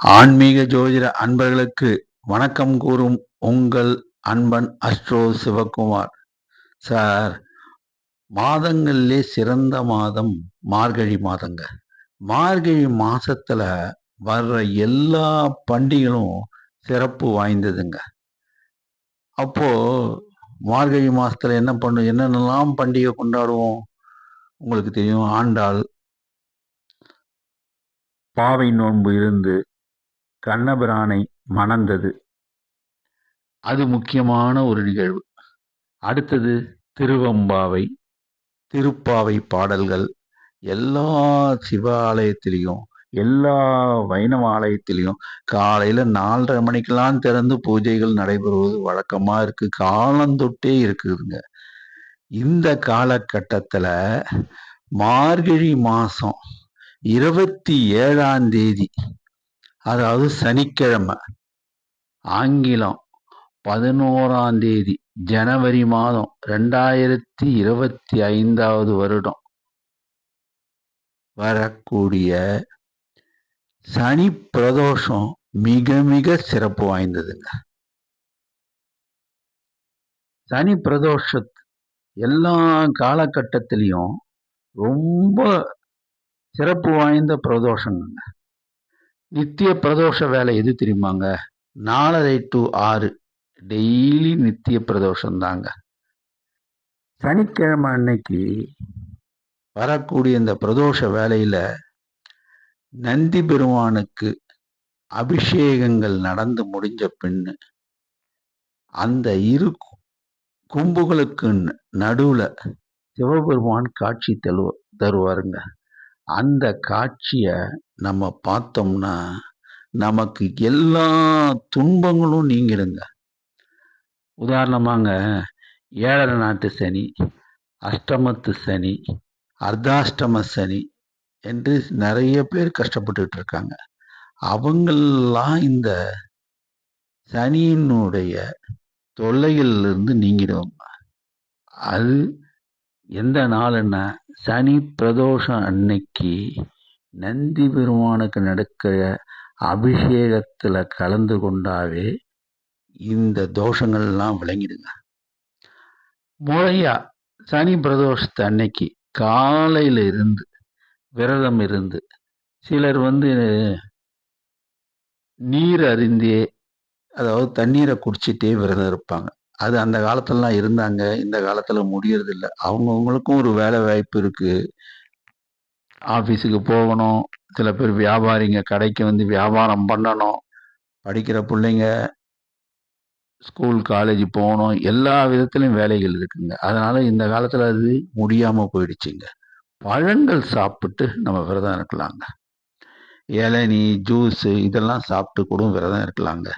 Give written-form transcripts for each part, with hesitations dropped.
ஆன்மீக ஜோதிட அன்பர்களுக்கு வணக்கம் கூறும் உங்கள் அன்பன் அஸ்ட்ரோ சிவகுமார். சார், மாதங்களிலே சிறந்த மாதம் மார்கழி மாதங்க. மார்கழி மாசத்துல வர்ற எல்லா பண்டிகைகளும் சிறப்பு வாய்ந்ததுங்க. அப்போ மார்கழி மாசத்துல என்னென்னலாம் பண்டிகை கொண்டாடுவோம் உங்களுக்கு தெரியும். ஆண்டாள் பாவை நோன்பு இருந்து கண்ணபிரானை மணந்தது, அது முக்கியமான ஒரு நிகழ்வு. அடுத்தது திருவம்பாவை, திருப்பாவை பாடல்கள் எல்லா சிவாலயத்திலையும், எல்லா வைணவ ஆலயத்திலையும் காலையில 4:30 மணிக்கெல்லாம் திறந்து பூஜைகள் நடைபெறுவது வழக்கமா இருக்கு. காலந்தொட்டே இருக்குதுங்க. இந்த காலகட்டத்துல மார்கழி மாசம் 27ஆம் தேதி, அதாவது சனிக்கிழமை, ஆங்கிலம் 11ஆம் தேதி, ஜனவரி மாதம் 2025 வருடம் வரக்கூடிய சனி பிரதோஷம் மிக மிக சிறப்பு வாய்ந்ததுங்க. சனி பிரதோஷ எல்லா காலகட்டத்திலையும் ரொம்ப சிறப்பு வாய்ந்த பிரதோஷங்க. நித்திய பிரதோஷ வேலை எது தெரியுமாங்க? 4:30 to 6 டெய்லி நித்திய பிரதோஷம் தாங்க. சனிக்கிழமை அன்னைக்கு வரக்கூடிய இந்த பிரதோஷ வேலையில நந்தி பெருமானுக்கு அபிஷேகங்கள் நடந்து முடிஞ்ச பின்னு அந்த இரு கும்புகளுக்கு நடுவுல சிவபெருமான் காட்சி தருவாருங்க. அந்த காட்சிய நம்ம பார்த்தோம்னா நமக்கு எல்லா துன்பங்களும் நீங்கிடுங்க. உதாரணமாங்க, 7 நாட்டு சனி, அஷ்டமத்து சனி, அர்த்தாஷ்டம சனி என்று நிறைய பேர் கஷ்டப்பட்டுட்டு இருக்காங்க. அவங்கெல்லாம் இந்த சனியினுடைய தொல்லையிலிருந்து நீங்கிடுவாங்க. அது எந்த நாளுன்னா, சனி பிரதோஷம் அன்னைக்கு நந்தி பெருமானுக்கு நடக்கிற அபிஷேகத்துல கலந்து கொண்டாவே இந்த தோஷங்கள்லாம் விளங்கிடுங்க. முறையா சனி பிரதோஷத்து அன்னைக்கு காலையில இருந்து விரதம் இருந்து, சிலர் நீர் அருந்தியே, அதாவது தண்ணீரை குடிச்சிட்டே விரதம் இருப்பாங்க. அது அந்த காலத்துலலாம் இருந்தாங்க. இந்த காலத்துல முடியறது இல்லை. அவங்கவுங்களுக்கும் ஒரு வேலை வாய்ப்பு இருக்கு. ஆஃபீஸுக்கு போகணும். சில பேர் வியாபாரிங்க கடைக்கு வியாபாரம் பண்ணணும். படிக்கிற பிள்ளைங்க ஸ்கூல் காலேஜ் போகணும். எல்லா விதத்திலையும் வேலைகள் இருக்குங்க. அதனால இந்த காலத்துல அது முடியாம போயிடுச்சுங்க. பழங்கள் சாப்பிட்டு நம்ம விரதம் இருக்கலாங்க. இளநீ, ஜூஸ் இதெல்லாம் சாப்பிட்டு கூட விரதம் இருக்கலாங்க.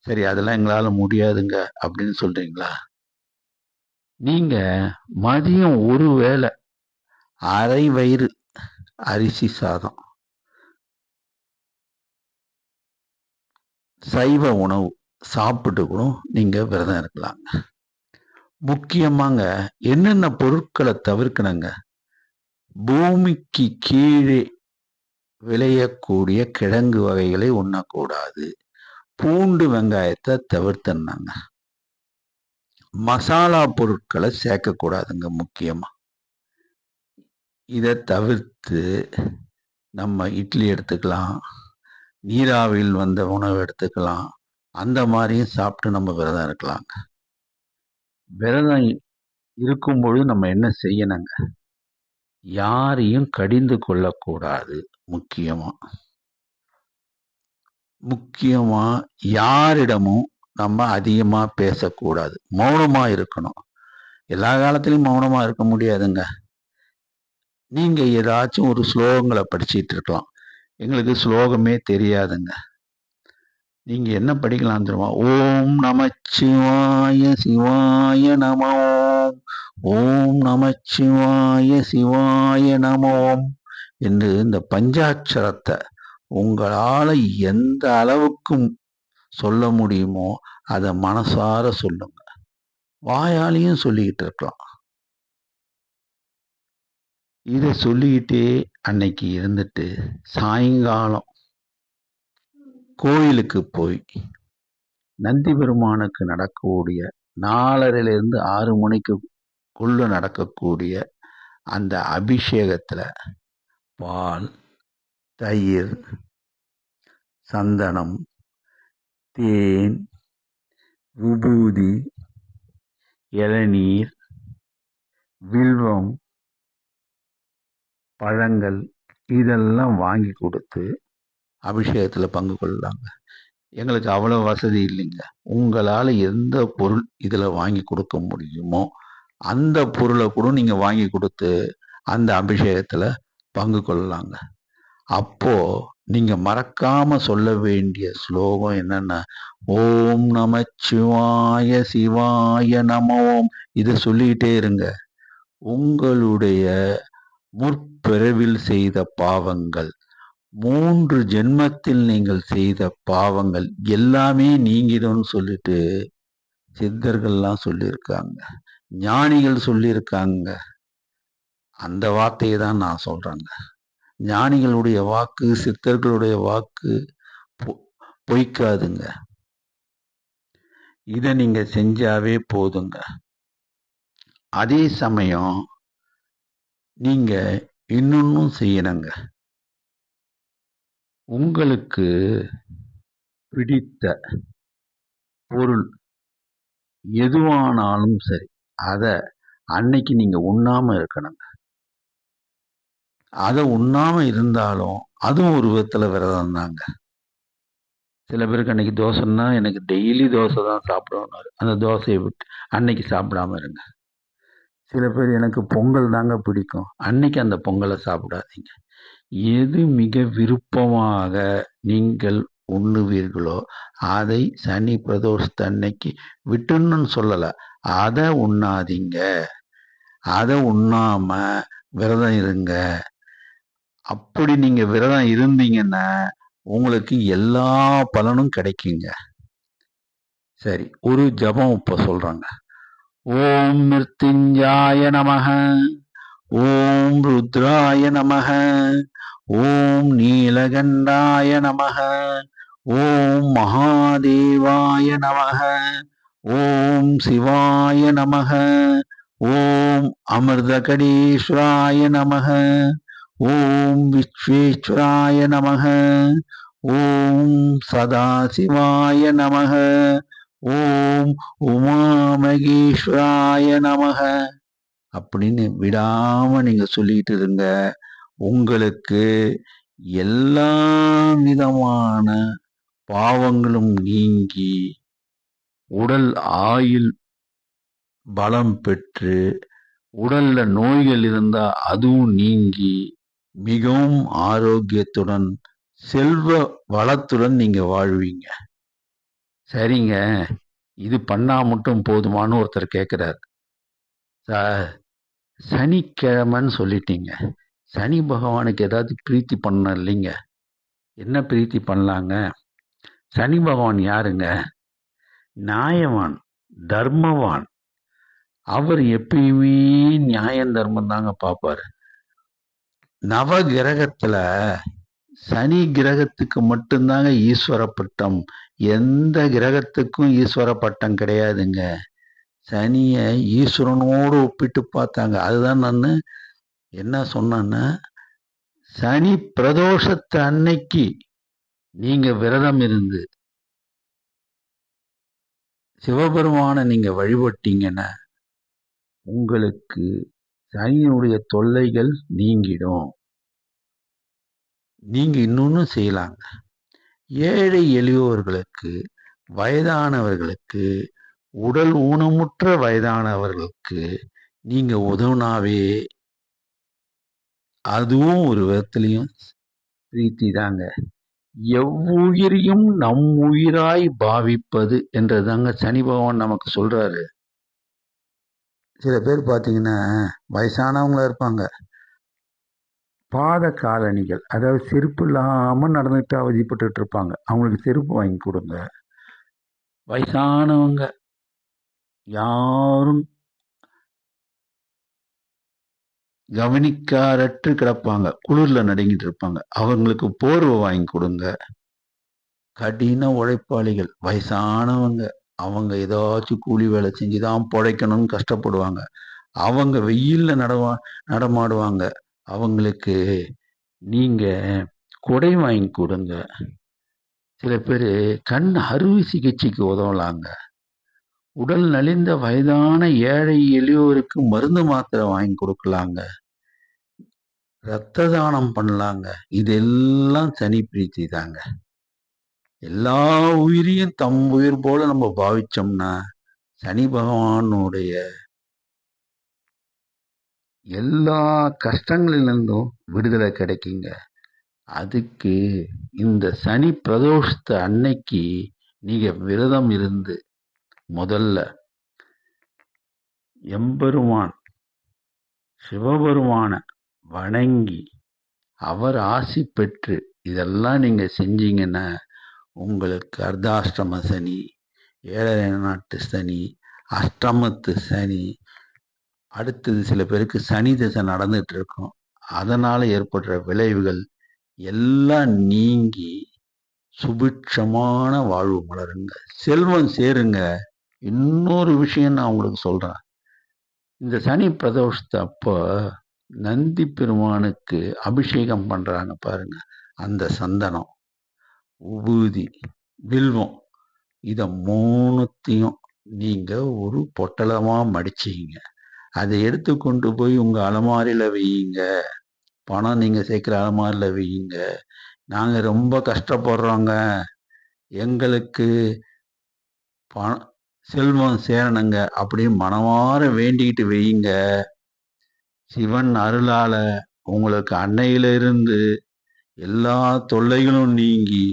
சரி, அதெல்லாம் எங்களால முடியாதுங்க அப்படின்னு சொல்றீங்களா? நீங்க மதியம் ஒரு வேளை அரை வயிறு அரிசி சாதம், சைவ உணவு சாப்பிட்டு கூட நீங்க விரதம் இருக்கலாங்க. முக்கியமாங்க என்னென்ன பொருட்களை தவிர்க்கணுங்க? பூமிக்கு கீழே விளையக்கூடிய கிழங்கு வகைகளை உண்ணக்கூடாது. பூண்டு, வெங்காயத்தை தவிர்த்தனாங்க. மசாலா பொருட்களை சேர்க்கக்கூடாதுங்க. முக்கியமா இதை தவிர்த்து நம்ம இட்லி எடுத்துக்கலாம், நீராவியில் வந்த உணவு எடுத்துக்கலாம். அந்த மாதிரியும் சாப்பிட்டு நம்ம விரதம் இருக்கலாங்க. விரதம் இருக்கும்பொழுது நம்ம என்ன செய்யணுங்க? யாரையும் கடிந்து கொள்ளக்கூடாது. முக்கியமா யாரிடமும் நம்ம அதிகமா பேசக்கூடாது. மௌனமா இருக்கணும். எல்லா காலத்திலையும் மௌனமா இருக்க முடியாதுங்க. நீங்க ஏதாச்சும் ஒரு ஸ்லோகங்களை படிச்சிட்டு இருக்கலாம். எங்களுக்கு ஸ்லோகமே தெரியாதுங்க. நீங்க என்ன படிக்கலாம் தெரியுமா? ஓம் நமச்சிவாய சிவாய நமோ, ஓம் நமச்சிவாய சிவாய நமோ என்று இந்த பஞ்சாட்சரத்தை உங்களால எந்த அளவுக்கும் சொல்ல முடியுமோ அதை மனசார சொல்லுங்க. வாயாலையும் சொல்லிக்கிட்டு இருக்கலாம். இதை சொல்லிக்கிட்டே அன்னைக்கு இருந்துட்டு சாயங்காலம் கோயிலுக்கு போய் நந்தி பெருமானுக்கு நடக்கக்கூடிய 4:30லிருந்து 6 மணிக்குள்ள நடக்கக்கூடிய அந்த அபிஷேகத்துல பால், தயிர், சந்தனம், தேன், விபூதி, இளநீர், வில்வம், பழங்கள் இதெல்லாம் வாங்கி கொடுத்து அபிஷேகத்துல பங்கு கொள்ளலாங்க. எங்களுக்கு அவ்வளவு வசதி இல்லைங்க. உங்களால எந்த பொருள் இதுல வாங்கி கொடுக்க முடியுமோ அந்த பொருளை கூட நீங்க வாங்கி கொடுத்து அந்த அபிஷேகத்துல பங்கு கொள்ளலாங்க. அப்போ நீங்க மறக்காம சொல்ல வேண்டிய ஸ்லோகம் என்னன்னா, ஓம் நமச்சிவாய சிவாய நமோம். இதை சொல்லிக்கிட்டே இருங்க. உங்களுடைய முற்பிறவில் செய்த பாவங்கள், 3 ஜென்மத்தில் நீங்கள் செய்த பாவங்கள் எல்லாமே நீங்கிடும்னு சொல்லிட்டு சித்தர்கள்லாம் சொல்லியிருக்காங்க, ஞானிகள் சொல்லியிருக்காங்க. அந்த வார்த்தையை தான் நான் சொல்றேங்க. ஞானிகளுடைய வாக்கு, சித்தர்களுடைய வாக்கு பொய்க்காதுங்க. இதை நீங்க செஞ்சாவே போதுங்க. அதே சமயம் நீங்க இன்னொன்னும் செய்யணுங்க. உங்களுக்கு பிடித்த பொருள் எதுவானாலும் சரி, அத அன்னைக்கு நீங்க உண்ணாம இருக்கணுங்க. அதை உண்ணாம இருந்தாலும் அதுவும் ஒரு விதத்துல விரதம் தாங்க. சில பேருக்கு அன்னைக்கு தோசைன்னா எனக்கு டெய்லி தோசை தான் சாப்பிடணும்னாரு. அந்த தோசையை விட்டு அன்னைக்கு சாப்பிடாம இருங்க. சில பேர் எனக்கு பொங்கல் தாங்க பிடிக்கும், அன்னைக்கு அந்த பொங்கலை சாப்பிடாதீங்க. எது மிக விருப்பமாக நீங்கள் உண்ணுவீர்களோ அதை சனி பிரதோஷத்தன்னைக்கு விட்டுன்னு சொல்லல, அதை உண்ணாதீங்க. அதை உண்ணாம விரதம் இருங்க. அப்படி நீங்க விரதம் இருந்தீங்கன்னா உங்களுக்கு எல்லா பலனும் கிடைக்குங்க. சரி, ஒரு ஜபம் இப்ப சொல்றாங்க. ஓம் மிருத்யுஞ்சாய நமஹ, ஓம் ருத்ராய நமஹ, ஓம் நீலகண்டாய நமஹ, ஓம் மகாதேவாய நமஹ, ஓம் சிவாய நமஹ, ஓம் அமிர்தகடேஸ்வராய நமஹ, ஓம் விஸ்வேஸ்வராய நமஹ, ஓம் சதாசிவாய நமஹ, ஓம் உமாமகேஸ்வராய நமஹ அப்படின்னு விடாம நீங்க சொல்லிட்டு இருங்க. உங்களுக்கு எல்லா விதமான பாவங்களும் நீங்கி உடல் ஆயுள் பலம் பெற்று, உடல்ல நோய்கள் இருந்தா அதுவும் நீங்கி மிகவும் ஆரோக்கியத்துடன் செல்வ வளத்துடன் நீங்க வாழ்வீங்க. சரிங்க, இது பண்ணா மட்டும் போதுமான்னு ஒருத்தர் கேட்கிறார். சனிக்கிழமைன்னு சொல்லிட்டீங்க, சனி பகவானுக்கு ஏதாவது பிரீத்தி பண்ண இல்லைங்க? என்ன பிரீத்தி பண்ணலாங்க? சனி பகவான் யாருங்க? நியாயவான், தர்மவான். அவர் எப்பயுமே நியாயம் தர்மம் தாங்க பார்ப்பாரு. நவ கிரகத்துல சனி கிரகத்துக்கு மட்டும்தாங்க ஈஸ்வர பட்டம், எந்த கிரகத்துக்கும் ஈஸ்வர பட்டம் கிடையாதுங்க. சனிய ஈஸ்வரனோடு ஒப்பிட்டு பார்த்தாங்க. அதுதான் நான் என்ன சொன்னேன்னா, சனி பிரதோஷத்து அன்னைக்கு நீங்க விரதம் இருந்து சிவபெருமான நீங்க வழிபட்டீங்கன்னா உங்களுக்கு சனியினுடைய தொல்லைகள் நீங்கிடும். நீங்க இன்னொன்னு செய்யலாங்க. ஏழை எளியோர்களுக்கு, வயதானவர்களுக்கு, உடல் ஊனமுற்ற வயதானவர்களுக்கு நீங்க உதவுனாவே அதுவும் ஒரு விதத்திலையும் பிரீத்தி தாங்க. எவ்வுயிரையும் நம் உயிராய் பாவிப்பது என்றதாங்க சனி பகவான் நமக்கு சொல்றாரு. சில பேர் பார்த்தீங்கன்னா வயசானவங்களா இருப்பாங்க, பாத காலணிகள் அதாவது செருப்பு இல்லாமல் நடந்துட்டு அவதிப்பட்டு இருப்பாங்க. அவங்களுக்கு செருப்பு வாங்கி கொடுங்க. வயசானவங்க யாரும் கவனிக்காரற்று கிடப்பாங்க, குளிர்ல நடுங்கிட்டு இருப்பாங்க, அவங்களுக்கு போர்வை வாங்கி கொடுங்க. கடின உழைப்பாளிகள், வயசானவங்க. அவங்க ஏதாச்சும் கூலி வேலை செஞ்சு தான் பொழைக்கணும்னு கஷ்டப்படுவாங்க. அவங்க வெயில்ல நடமாடுவாங்க. அவங்களுக்கு நீங்க கொடை வாங்கி குடுங்க. சில பேரு கண் அறுவை சிகிச்சைக்கு உதவலாங்க. உடல் நலிந்த வயதான ஏழை எளியோருக்கு மருந்து மாத்திரை வாங்கி குடுக்கலாங்க. ரத்த தானம் பண்ணலாங்க. இதெல்லாம் சனி பிரீத்தி தாங்க. எல்லா உயிரையும் தம் உயிர் போல நம்ம பாவிச்சோம்னா, சனி பகவானுடைய எல்லா கஷ்டங்களிலிருந்தும் விடுதலை கிடைக்குங்க. அதுக்கு இந்த சனி பிரதோஷத்த அன்னைக்கு நீங்க விரதம் இருந்து முதல்ல எம்பெருமான் சிவபெருமான வணங்கி அவர் ஆசி பெற்று இதெல்லாம் நீங்க செஞ்சீங்கன்னா உங்களுக்கு அர்த்தாஷ்டம சனி, ஏழரை நாட்டு சனி, அஷ்டமத்து சனி, அடுத்தது சில பேருக்கு சனி திசை நடந்துட்டு இருக்கும். அதனால ஏற்படுற விளைவுகள் எல்லாம் நீங்கி சுபிட்சமான வாழ்வு மலருங்க. செல்வம் சேருங்க. இன்னொரு விஷயம் நான் உங்களுக்கு சொல்றேன். இந்த சனி பிரதோஷத்து அப்போ நந்தி பெருமானுக்கு அபிஷேகம் பண்றாங்க பாருங்க. அந்த சந்தனம், உபூதி, வில்வம் இத 3த்தையும் நீங்க ஒரு பொட்டலமா மடிச்சீங்க. அதை எடுத்து கொண்டு போய் உங்க அலமாரியில வையுங்க. பணம் நீங்க சேர்க்கிற அலமாரியில வையுங்க. நாங்க ரொம்ப கஷ்டப்படுறோங்க. எங்களுக்கு பணம் செல்வம் சேரணுங்க அப்படின்னு மனமார வேண்டிக்கிட்டு வையுங்க. சிவன் அருளால உங்களுக்கு அன்னையிலிருந்து எல்லா தொல்லைகளும் நீங்கி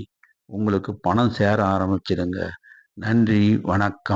உங்களுக்கு பணம் சேர ஆரம்பிச்சிடுங்க. நன்றி, வணக்கம்.